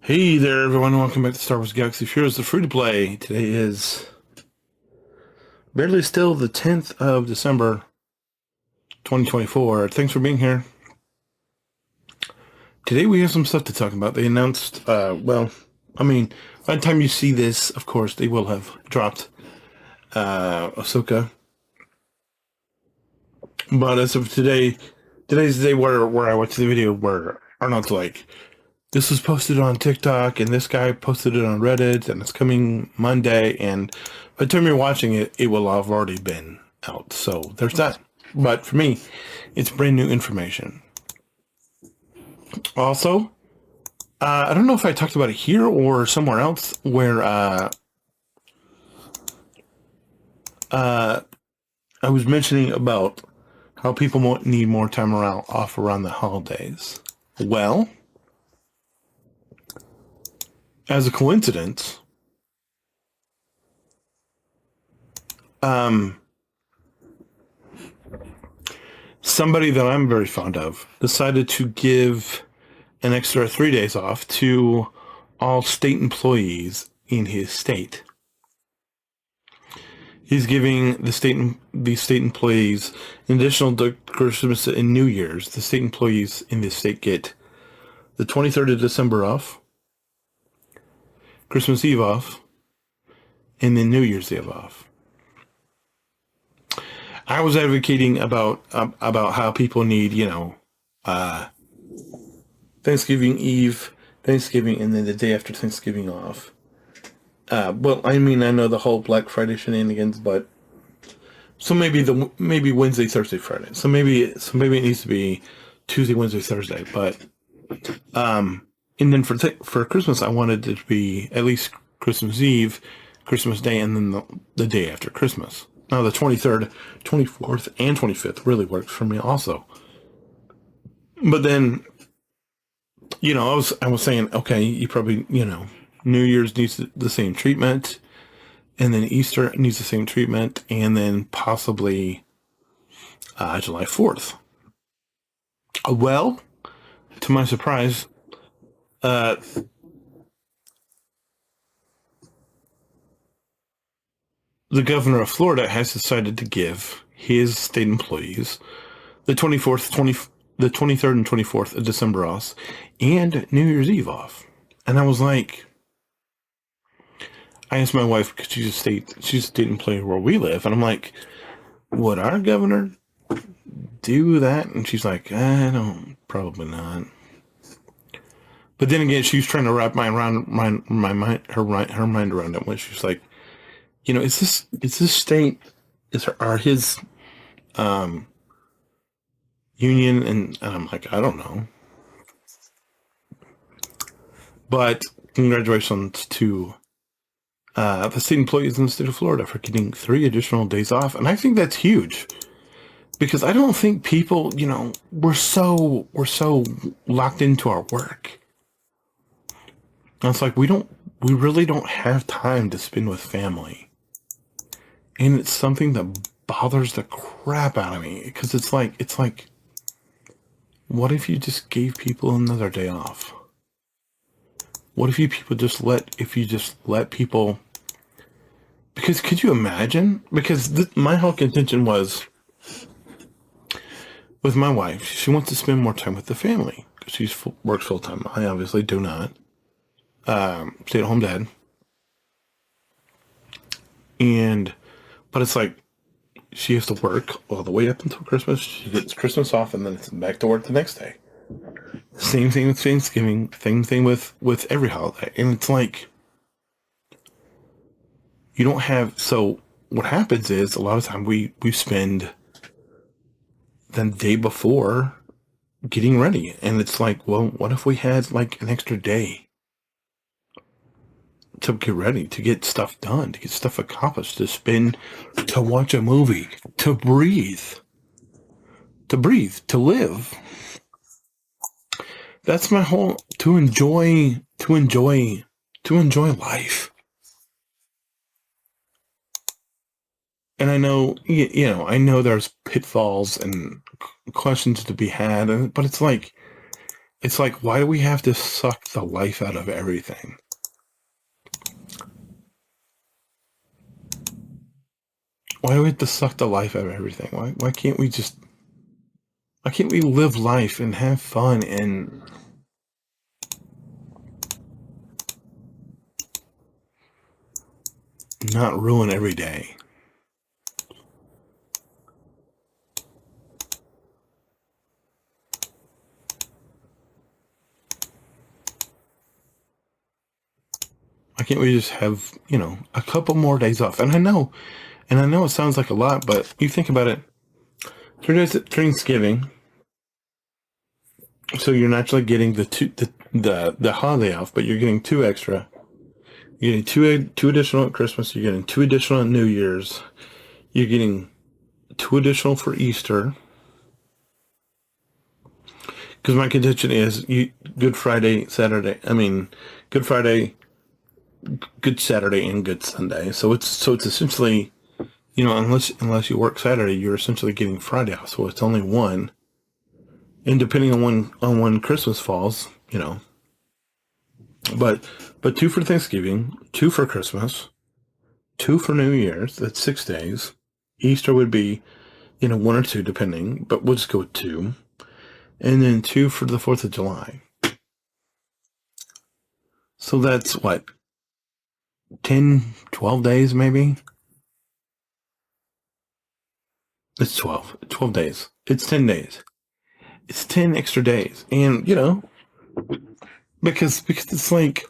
Hey there, everyone. Welcome back to Star Wars Galaxy of Heroes, the free-to-play. Today is barely still the 10th of December, 2024. Thanks for being here. Today we have some stuff to talk about. They announced, by the time you see this, of course, they will have dropped Ahsoka. But as of today, today's the day where I watched the video where Arnold's like, this was posted on TikTok, and this guy posted it on Reddit, and it's coming Monday, and by the time you're watching it, it will have already been out. So there's that. But for me, it's brand new information. Also, I don't know if I talked about it here or somewhere else, where I was mentioning about how people need more time off around the holidays. Well, as a coincidence, somebody that I'm very fond of decided to give an extra 3 days off to all state employees in his state. He's giving the state employees, in addition to Christmas and New Year's, the state employees in this state get the 23rd of December off, Christmas Eve off, and then New Year's Eve off. I was advocating about how people need, Thanksgiving Eve, Thanksgiving, and then the day after Thanksgiving off. I know the whole Black Friday shenanigans, but so maybe Wednesday, Thursday, Friday. So maybe it needs to be Tuesday, Wednesday, Thursday. But and then for Christmas, I wanted it to be at least Christmas Eve, Christmas Day, and then the day after Christmas. Now the 23rd, 24th, and 25th really works for me also. But then, I was saying, okay, you probably, New Year's needs the same treatment, and then Easter needs the same treatment, and then possibly July 4th. Well, to my surprise, the governor of Florida has decided to give his state employees the 23rd and 24th of December off, and New Year's Eve off. And I was like, I asked my wife, because she's a state employee where we live, and I'm like, would our governor do that? And she's like, I don't, probably not. But then again, she was trying to wrap her mind around it when she's like, is this state, are his union, and I'm like, I don't know. But congratulations to the state employees in the state of Florida for getting 3 additional days off. And I think that's huge, because I don't think people, we're so locked into our work. And it's like, we really don't have time to spend with family. And it's something that bothers the crap out of me, because it's like, what if you just gave people another day off? What if you just let people, because could you imagine? Because my whole contention was, with my wife, she wants to spend more time with the family, because she works full time. I obviously do not. Stay-at-home dad. But it's like, she has to work all the way up until Christmas. She gets Christmas off, and then it's back to work the next day. Same thing with Thanksgiving. Same thing with every holiday. And it's like, you don't have. So what happens is, a lot of time we spend the day before getting ready, and it's like, well, what if we had like an extra day to get ready, to get stuff done, to get stuff accomplished, to watch a movie, to breathe, to live. That's my whole, to enjoy life. And I know, I know there's pitfalls and questions to be had, but it's like, It's like, why do we have to suck the life out of everything? Why do we have to suck the life out of everything? Why can't we just... Why can't we live life and have fun and... not ruin every day? Why can't we just have, a couple more days off? And I know it sounds like a lot, but you think about it. 3 days at Thanksgiving, so you're not actually getting the holiday off, but you're getting 2 extra. You're getting two additional at Christmas. You're getting 2 additional at New Year's. You're getting 2 additional for Easter. Because my contention is Good Friday, Good Friday, Good Saturday, and Good Sunday. So it's essentially, unless you work Saturday, you're essentially getting Friday off. So it's only 1. And depending on when Christmas falls, but 2 for Thanksgiving, 2 for Christmas, 2 for New Year's. That's 6 days. Easter would be, 1 or 2 depending, but we'll just go with 2. And then 2 for the 4th of July. So that's what? 10, 12 days maybe? It's 12. 12 days. It's 10 days. It's 10 extra days. And, because it's like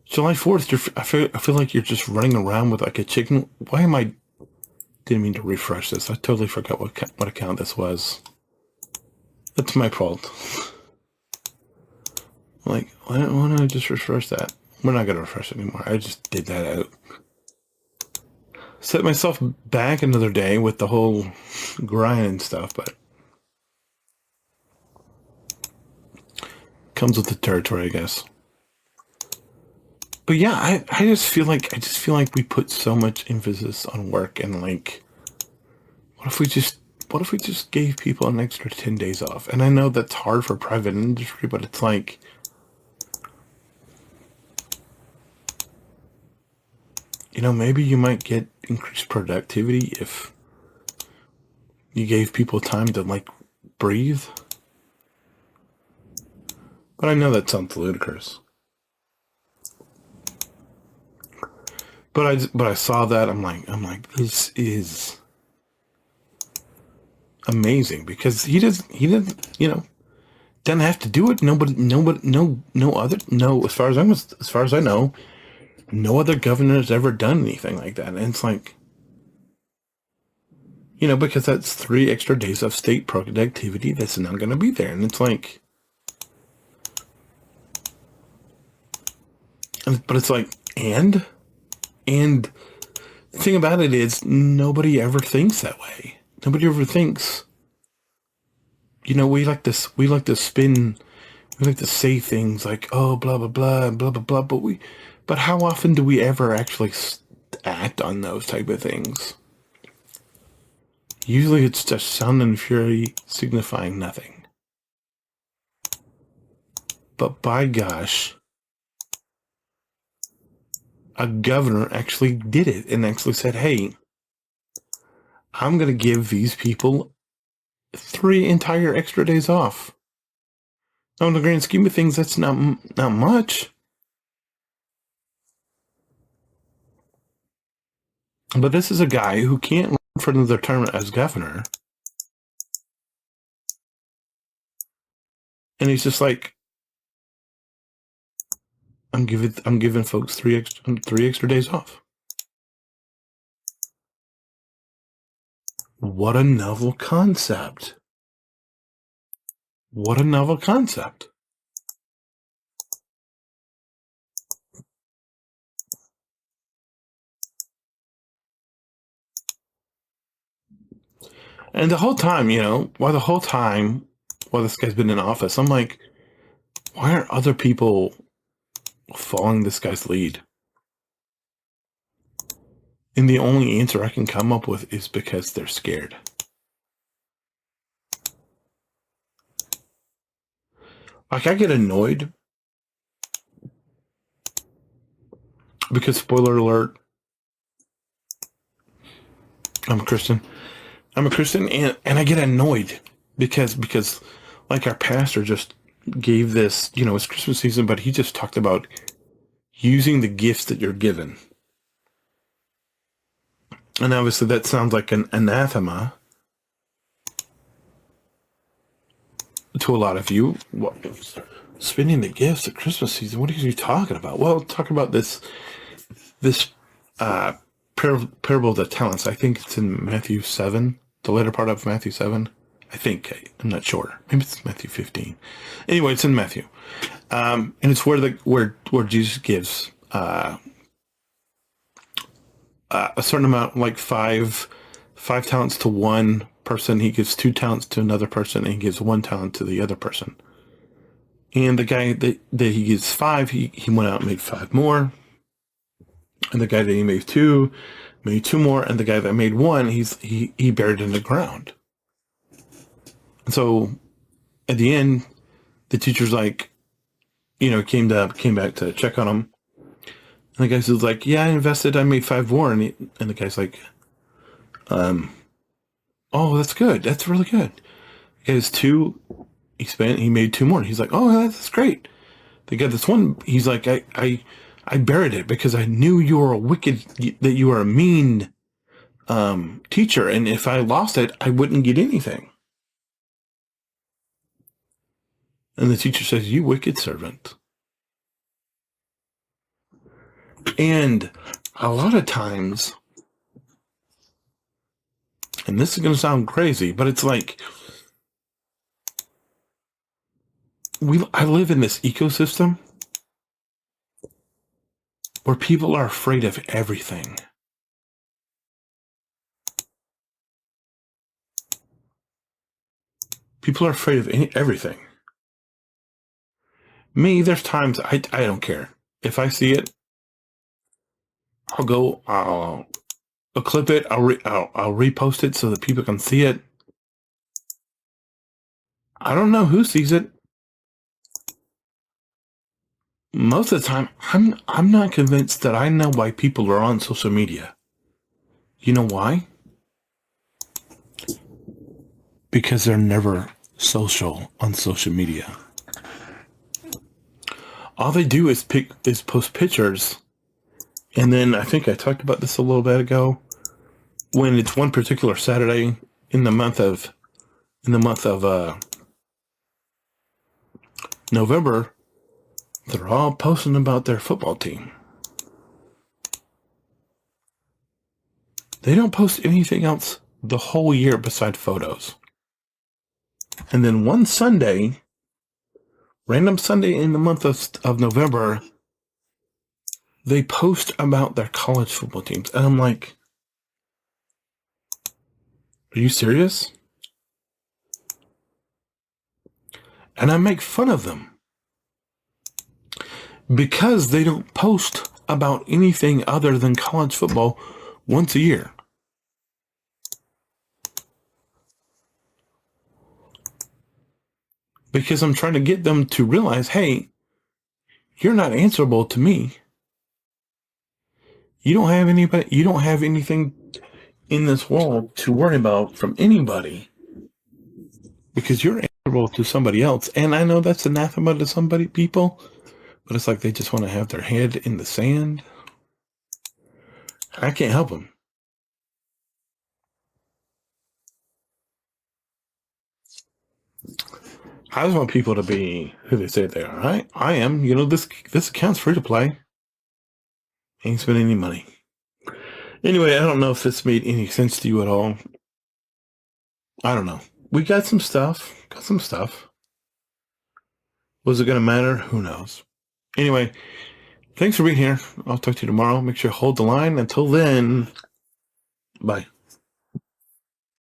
July 4th, I feel like you're just running around with like a chicken. Didn't mean to refresh this. I totally forgot what account this was. That's my fault. Like, why don't I just refresh that? We're not going to refresh it anymore. I just did that out. Set myself back another day with the whole grind and stuff, but comes with the territory, I guess. But yeah, I just feel like we put so much emphasis on work, and like, what if we just gave people an extra 10 days off? And I know that's hard for private industry, but it's like, maybe you might get increased productivity if you gave people time to like breathe. But I know that sounds ludicrous. But I saw that, I'm like, this is amazing, because he doesn't, doesn't have to do it. As far as I know, no other governor has ever done anything like that. And it's like, because that's 3 extra days of state productivity that's not going to be there. And it's like, but it's like, and the thing about it is, nobody ever thinks that way. Nobody ever thinks, we like to spin, we like to say things like, oh, blah, blah, blah, blah, blah, blah, but how often do we ever actually act on those type of things? Usually it's just sound and fury signifying nothing. But by gosh, a governor actually did it and actually said, hey, I'm going to give these people 3 entire extra days off. Now, in the grand scheme of things, that's not much. But this is a guy who can't run for another term as governor. And he's just like, I'm giving folks 3 extra days off. What a novel concept. What a novel concept. And the whole time, while this guy's been in office, I'm like, why aren't other people following this guy's lead? And the only answer I can come up with is because they're scared. Like, I get annoyed because, spoiler alert, I'm a Christian. And I get annoyed because like our pastor just gave this, it's Christmas season, but he just talked about using the gifts that you're given. And obviously that sounds like an anathema to a lot of you. What, spending the gifts at Christmas season? What are you talking about? Well, talk about this parable of the talents. I think it's in Matthew 7, the later part of Matthew 7. I think. I'm not sure. Maybe it's Matthew 15. Anyway, it's in Matthew. And it's where Jesus gives a certain amount, like five talents to one person. He gives 2 talents to another person, and he gives 1 talent to the other person. And the guy that he gives 5, he went out and made 5 more. And the guy that he made 2 more. And the guy that made 1, he buried in the ground. And so at the end, the teacher's like, came back to check on him. And the guy says like, yeah, I made 5 more. And the guy's like, oh, that's good. That's really good. The guy's 2, he made 2 more. He's like, oh, that's great. The guy that's 1, he's like, I buried it because I knew you were that you were a mean teacher. And if I lost it, I wouldn't get anything. And the teacher says, you wicked servant. And a lot of times, and this is going to sound crazy, but it's like, I live in this ecosystem where people are afraid of everything. People are afraid of everything. Me, there's times I don't care. If I see it, I'll clip it, I'll repost it so that people can see it. I don't know who sees it. Most of the time, I'm not convinced that I know why people are on social media. You know why? Because they're never social on social media. All they do is post pictures, and then I think I talked about this a little bit ago. When it's one particular Saturday in the month of November, they're all posting about their football team. They don't post anything else the whole year besides photos. And then one Sunday, random Sunday in the month of November, they post about their college football teams. And I'm like, are you serious? And I make fun of them because they don't post about anything other than college football once a year. Because I'm trying to get them to realize, hey, you're not answerable to me. You don't have anything in this world to worry about from anybody because you're answerable to somebody else. And I know that's anathema to people, but it's like they just want to have their head in the sand. I can't help them. I just want people to be who they say they are. I am. This account's free to play. Ain't spending any money. Anyway, I don't know if this made any sense to you at all. I don't know. We got some stuff. Was it going to matter? Who knows? Anyway, thanks for being here. I'll talk to you tomorrow. Make sure you hold the line. Until then, bye.